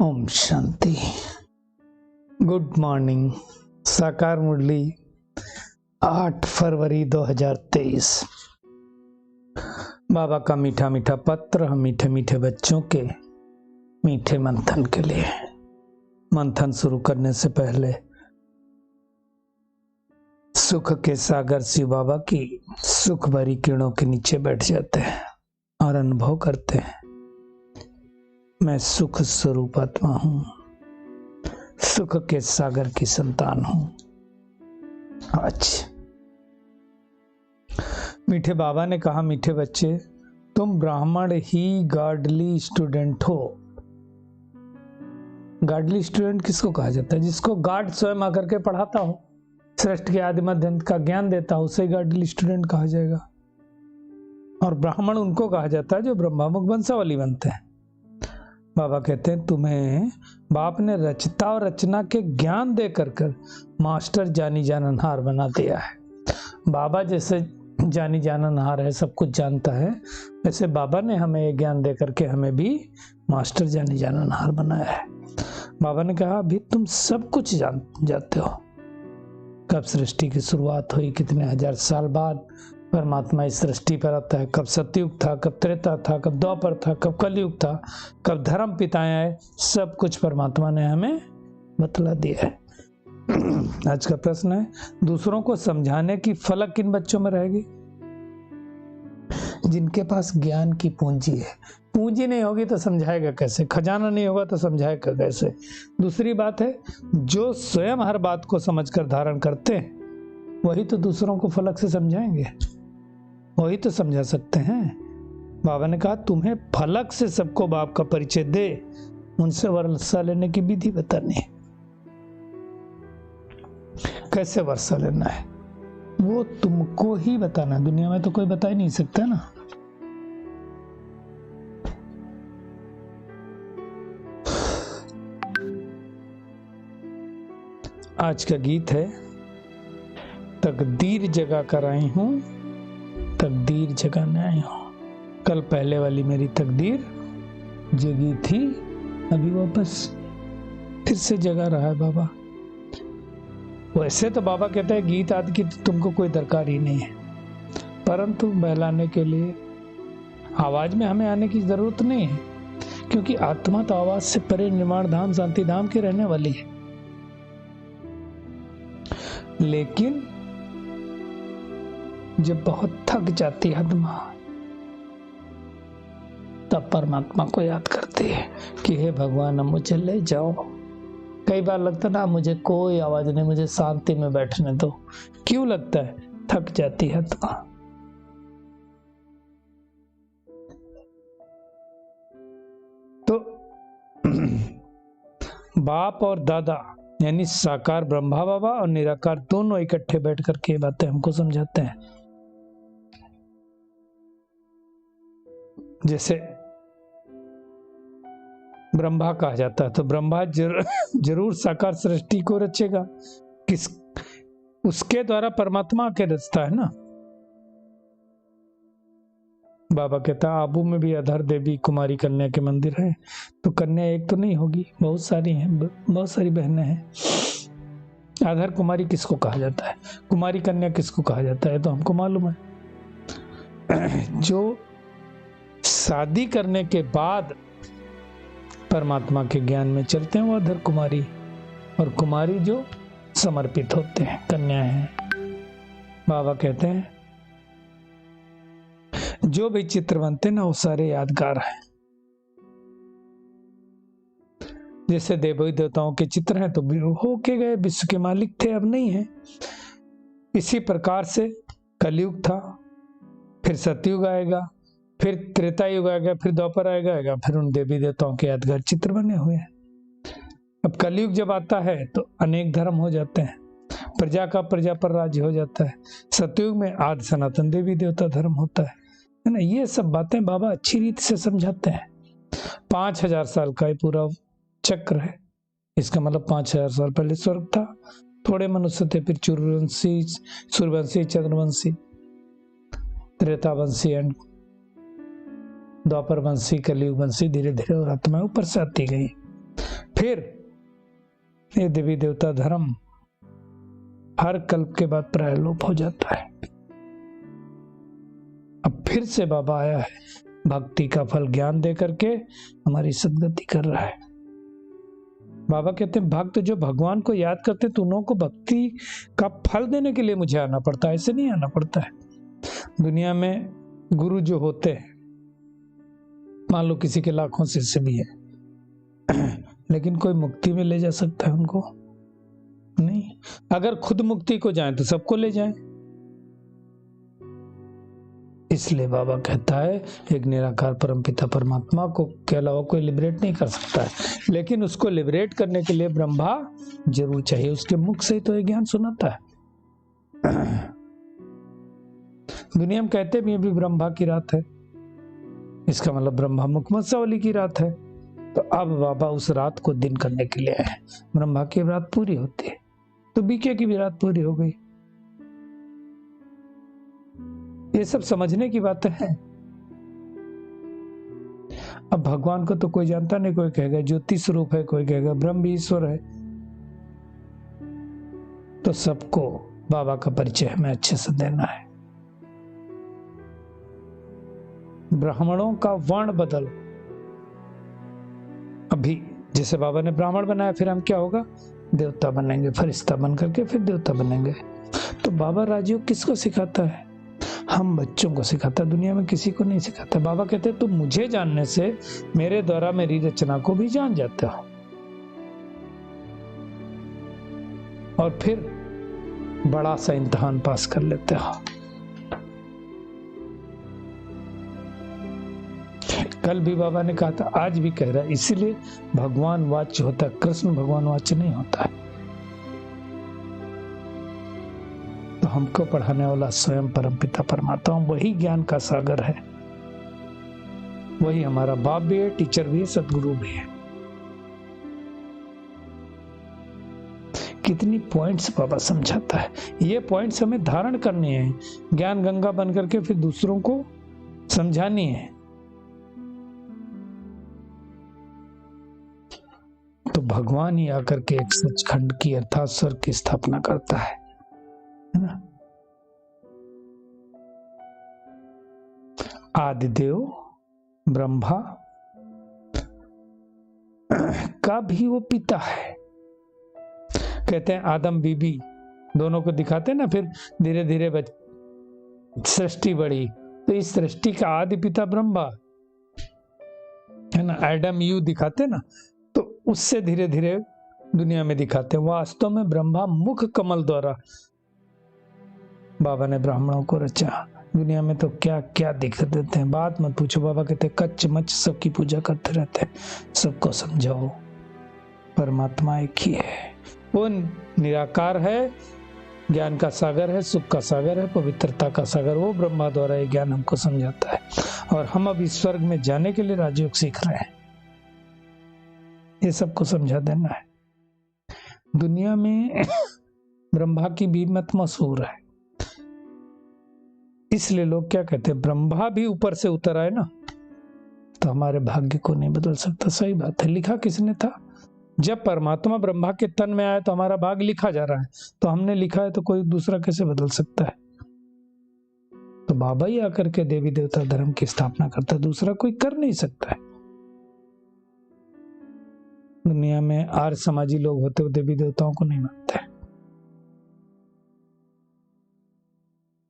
Om Shanti. Good morning. साकार मुरली 8 फरवरी 2023। बाबा का मीठा मीठा पत्र हम मीठे मीठे बच्चों के मीठे मंथन के लिए। मंथन शुरू करने से पहले सुख के सागर शिव बाबा की सुख भरी किरणों के नीचे बैठ जाते हैं और अनुभव करते हैं, मैं सुख स्वरूप आत्मा हूं, सुख के सागर की संतान हूं। आज मीठे बाबा ने कहा, मीठे बच्चे तुम ब्राह्मण ही गार्डली स्टूडेंट हो। गार्डली स्टूडेंट किसको कहा जाता है? जिसको गार्ड स्वयं आकर के पढ़ाता हो, सृष्टि के आदि मध्य अंत का ज्ञान देता हो, उसे गार्डली स्टूडेंट कहा जाएगा। और ब्राह्मण उनको कहा जाता है जो ब्रह्मामुख वंशावली बनते हैं। बाबा कहते हैं तुम्हें बाप ने रचता और रचना के ज्ञान दे कर मास्टर जानी जाननहार बना दिया है। बाबा जैसे जानी जाननहार है, सब कुछ जानता है, वैसे बाबा ने हमें ये ज्ञान दे करके हमें भी मास्टर जानी जाननहार बनाया है। बाबा ने कहा अभी तुम सब कुछ जानते हो। कब सृष्टि की शुरुआत हुई, कितने हजार साल बाद परमात्मा इस सृष्टि पर आता है, कब सतयुग था, कब त्रेता था, कब द्वापर था, कब कलयुग था, कब धर्म पिताएं आए, सब कुछ परमात्मा ने हमें बतला दिया है। आज का प्रश्न है, दूसरों को समझाने की फलक किन बच्चों में रहेगी? जिनके पास ज्ञान की पूंजी है। पूंजी नहीं होगी तो समझाएगा कैसे? खजाना नहीं होगा तो समझाएगा कैसे? दूसरी बात है, जो स्वयं हर बात को समझकर धारण करते हैं वही तो दूसरों को फलक से समझाएंगे, वही तो समझा सकते हैं। बाबा ने कहा तुम्हें फलक से सबको बाप का परिचय दे, उनसे वर्षा लेने की विधि बतानी है। कैसे वर्षा लेना है वो तुमको ही बताना है, दुनिया में तो कोई बता ही नहीं सकता ना। आज का गीत है, तकदीर जगा कर आई हूं, तकदीर जगाने आई हूं। कल पहले वाली मेरी तकदीर जगी थी, अभी वापस फिर से जगा रहा है बाबा। वैसे तो बाबा कहता है गीत आदि की तुमको कोई दरकार ही नहीं है, परंतु बहलाने के लिए आवाज में हमें आने की जरूरत नहीं है, क्योंकि आत्मा तो आवाज से परे निर्माण धाम शांति धाम की रहने वाली है। लेकिन जब बहुत थक जाती है आत्मा, तब परमात्मा को याद करती है कि हे भगवान अब मुझे ले जाओ। कई बार लगता ना मुझे कोई आवाज नहीं, मुझे शांति में बैठने दो। क्यों लगता है? थक जाती है आत्मा। तो बाप और दादा यानी साकार ब्रह्मा बाबा और निराकार दोनों इकट्ठे बैठ करके बातें हमको समझाते हैं। जैसे ब्रह्मा कहा जाता है तो ब्रह्मा जरूर साकार सृष्टि को रचेगा, किस उसके द्वारा परमात्मा के रचता है ना। बाबा कहता है आबू में भी अधर देवी कुमारी कन्या के मंदिर है, तो कन्या एक तो नहीं होगी, बहुत सारी हैं, बहुत सारी बहनें हैं। अधर कुमारी किसको कहा जाता है, कुमारी कन्या किसको कहा जाता है, तो हमको मालूम है। जो शादी करने के बाद परमात्मा के ज्ञान में चलते हैं वो अधर कुमारी, और कुमारी जो समर्पित होते हैं कन्या है। बाबा कहते हैं जो भी चित्र बनते ना वो सारे यादगार हैं। जैसे देवी देवताओं के चित्र हैं तो हो के गए, विश्व के मालिक थे, अब नहीं है। इसी प्रकार से कलयुग था, फिर सतयुग आएगा, फिर त्रेता युग आएगा, फिर द्वापर आएगा, फिर उन देवी देवताओं के यादगार चित्र बने हुए हैं। अब कलयुग जब आता है तो अनेक धर्म हो जाते हैं, प्रजा का प्रजा पर राज्य हो जाता है। सतयुग में आदि सनातन देवी देवता धर्म होता है ना। ये सब बातें बाबा अच्छी रीति से समझाते हैं। 5000 साल का ये पूरा चक्र है। इसका मतलब 5000 साल पहले स्वर्ग था, थोड़े मनुष्य थे, फिर सूर्यवंशी, चंद्रवंशी, त्रेतावंशी एंड द्वापर वंशी, कलयुग वंशी, धीरे धीरे और आत्मा ऊपर से आती गई। फिर ये देवी देवता धर्म हर कल्प के बाद प्राय लोप हो जाता है। अब फिर से बाबा आया है, भक्ति का फल ज्ञान दे करके हमारी सदगति कर रहा है। बाबा कहते हैं भक्त जो भगवान को याद करते तो उन्हों को भक्ति का फल देने के लिए मुझे आना पड़ता है, ऐसे नहीं आना पड़ता है। दुनिया में गुरु जो होते हैं, मान लो किसी के लाखों शिष्य भी है, लेकिन कोई मुक्ति में ले जा सकता है उनको? नहीं। अगर खुद मुक्ति को जाएं तो सबको ले जाएं। इसलिए बाबा कहता है एक निराकार परमपिता परमात्मा को के अलावा कोई लिबरेट नहीं कर सकता है, लेकिन उसको लिबरेट करने के लिए ब्रह्मा जरूर चाहिए। उसके मुख से ही तो ये ज्ञान सुनाता है। दुनिया में कहते भी अभी ब्रह्मा की रात है, इसका मतलब ब्रह्मा मुखमत्सावली की रात है। तो अब बाबा उस रात को दिन करने के लिए आए। ब्रह्मा की रात पूरी होती है तो बीके की भी रात पूरी हो गई। ये सब समझने की बातें हैं। अब भगवान को तो कोई जानता नहीं, कोई कहेगा ज्योति स्वरूप है, कोई कहेगा ब्रह्म भी ईश्वर है। तो सबको बाबा का परिचय हमें अच्छे से देना है। ब्राह्मणों का वर्ण बदल, अभी जैसे बाबा ने ब्राह्मण बनाया, फिर हम क्या होगा? देवता बनेंगे, फरिश्ता बन करके फिर देवता बनेंगे। तो बाबा राजयोग किसको सिखाता है? हम बच्चों को सिखाता है, दुनिया में किसी को नहीं सिखाता। बाबा कहते हैं तुम मुझे जानने से मेरे द्वारा मेरी रचना को भी जान जाते हो, और फिर बड़ा सा इम्तिहान पास कर लेते हो। कल भी बाबा ने कहा था, आज भी कह रहा है, इसीलिए भगवान वाच्य होता है, कृष्ण भगवान वाच्य नहीं होता है। तो हमको पढ़ाने वाला स्वयं परमपिता परमात्मा, वही ज्ञान का सागर है। वही हमारा बाप भी है, टीचर भी है, सदगुरु भी है। कितनी पॉइंट्स बाबा समझाता है। ये पॉइंट्स हमें धारण करनी है, ज्ञान गंगा बन करके फिर दूसरों को समझानी है। तो भगवान ही आकर के एक सचखंड की अर्थात स्वर्ग की स्थापना करता है ना। आदिदेव ब्रह्मा का भी वो पिता है। कहते हैं आदम बीबी दोनों को दिखाते ना, फिर धीरे धीरे सृष्टि बढ़ी। तो इस सृष्टि का आदि पिता ब्रह्मा है ना। एडम यू दिखाते ना, तो उससे धीरे धीरे दुनिया में दिखाते हैं। वास्तव में ब्रह्मा मुख कमल द्वारा बाबा ने ब्राह्मणों को रचा। दुनिया में तो क्या क्या दिख देते हैं, बात मत पूछो। बाबा कहते हैं कच्च मच सबकी पूजा करते रहते हैं, सबको समझाओ परमात्मा एक ही है, वो निराकार है, ज्ञान का सागर है, सुख का सागर है, पवित्रता का सागर। वो ब्रह्मा द्वारा ये ज्ञान हमको समझाता है, और हम अब इस स्वर्ग में जाने के लिए राजयोग सीख रहे हैं। ये सबको समझा देना है। दुनिया में ब्रह्मा की भी मत मशहूर है, इसलिए लोग क्या कहते हैं, ब्रह्मा भी ऊपर से उतर आए ना, तो हमारे भाग्य को नहीं बदल सकता। सही बात है। लिखा किसने था? जब परमात्मा ब्रह्मा के तन में आया तो हमारा भाग लिखा जा रहा है, तो हमने लिखा है तो कोई दूसरा कैसे बदल सकता है? तो बाबा ही आकर के देवी देवता धर्म की स्थापना करता है, दूसरा कोई कर नहीं सकता है। दुनिया में आर्य समाजी लोग होते हुए देवी देवताओं को नहीं मानते।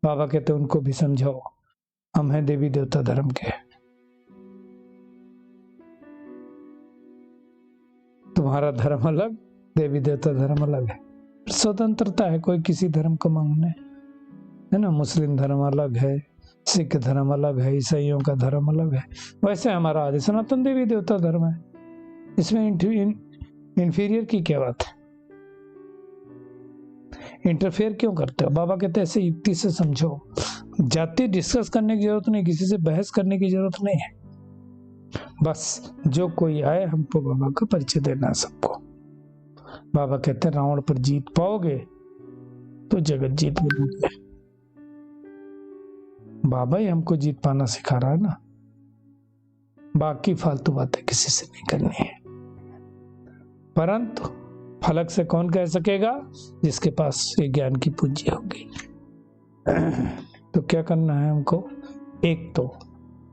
बाबा कहते उनको भी समझाओ, हम हैं देवी देवता धर्म के। तुम्हारा धर्म अलग, देवी देवता धर्म अलग है। स्वतंत्रता है, कोई किसी धर्म को मांगने, है ना। मुस्लिम धर्म अलग है, सिख धर्म अलग है, ईसाइयों का धर्म अलग है। वैसे हमारा आदि सनातन देवी देवता धर्म है। इसमें इंफीरियर की क्या बात है? इंटरफेयर क्यों करते हो? बाबा कहते हैं ऐसे युक्ति से समझो। जाति डिस्कस करने की जरूरत नहीं, किसी से बहस करने की जरूरत नहीं है। बस जो कोई आए हमको बाबा का परिचय देना है सबको। बाबा कहते हैं रावण पर जीत पाओगे तो जगत जीत लोगे। बाबा ही हमको जीत पाना सिखा रहा है ना। बाकी फालतू बातें किसी से नहीं करनी है। परंतु फलक से कौन कह सकेगा? जिसके पास ये ज्ञान की पूंजी होगी। तो क्या करना है हमको? एक तो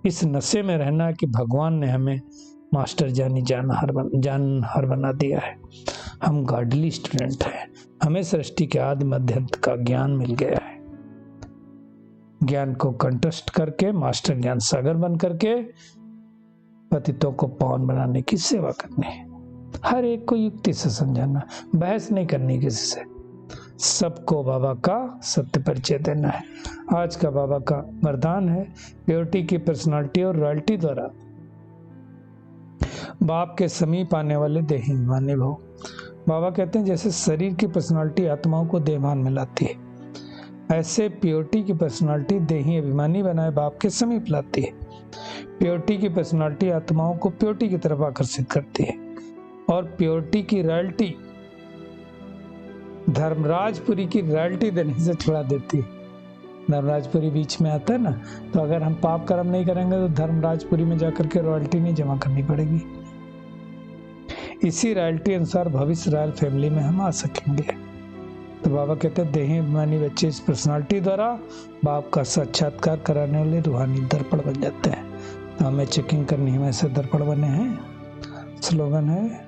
इस नशे में रहना कि भगवान ने हमें मास्टर जानहार बना दिया है, हम गॉडली स्टूडेंट हैं, हमें सृष्टि के आदि मध्य अंत का ज्ञान मिल गया है। ज्ञान को कंठस्थ करके मास्टर ज्ञान सागर बन करके पतितों को पावन बनाने की सेवा करनी है। हर एक को युक्ति से समझाना, बहस नहीं करनी किसी से, सबको बाबा का सत्य परिचय देना है। आज का बाबा का वरदान है, प्योरिटी की पर्सनालिटी और रॉयल्टी द्वारा बाप के समीप आने वाले देही अभिमानी भव। बाबा कहते हैं जैसे शरीर की पर्सनालिटी आत्माओं को देहभान में लाती है, ऐसे प्योरिटी की पर्सनालिटी देही अभिमानी बनाए बाप के समीप लाती है। प्योरिटी की पर्सनालिटी आत्माओं को प्योरिटी की तरफ आकर्षित करती है और प्योरिटी की रॉयल्टी धर्मराजपुरी की रॉयल्टी देने से छुड़ा देती है। धर्मराजपुरी बीच में आता है ना, तो अगर हम पाप कर्म नहीं करेंगे तो धर्मराजपुरी में जाकर के रॉयल्टी नहीं जमा करनी पड़ेगी। इसी रॉयल्टी अनुसार भविष्य रॉयल फैमिली में हम आ सकेंगे। तो बाबा कहते हैं देही अभिमानी बच्चे इस पर्सनालिटी द्वारा बाप का साक्षात्कार कराने वाले रूहानी दर्पण बन जाते हैं। तो हमें चेकिंग करनी है, ऐसे दर्पण बने हैं। स्लोगन है,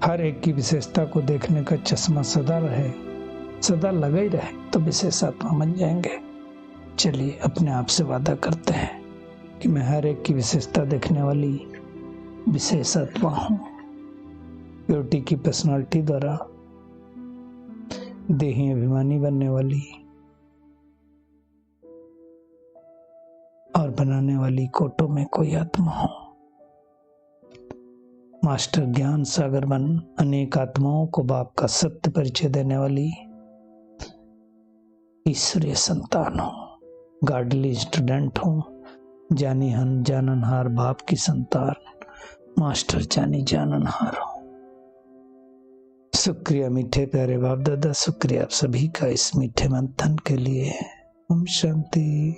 हर एक की विशेषता को देखने का चश्मा सदा रहे, सदा लगा ही रहे तो विशेष आत्मा बन जाएंगे। चलिए अपने आप से वादा करते हैं कि मैं हर एक की विशेषता देखने वाली विशेष आत्मा हूँ। प्योरिटी की पर्सनालिटी द्वारा देही अभिमानी बनने वाली और बनाने वाली कोटों में कोई आत्मा हो। मास्टर ज्ञान सागर बन अनेक आत्माओं को बाप का सत्य परिचय देने वाली ईश्वरीय संतान हो, गाडली स्टूडेंट हो, जाननहार बाप की संतान, मास्टर जाननहार हो। शुक्रिया मीठे प्यारे बाप दादा, शुक्रिया आप सभी का इस मीठे मंथन के लिए। ओम शांति।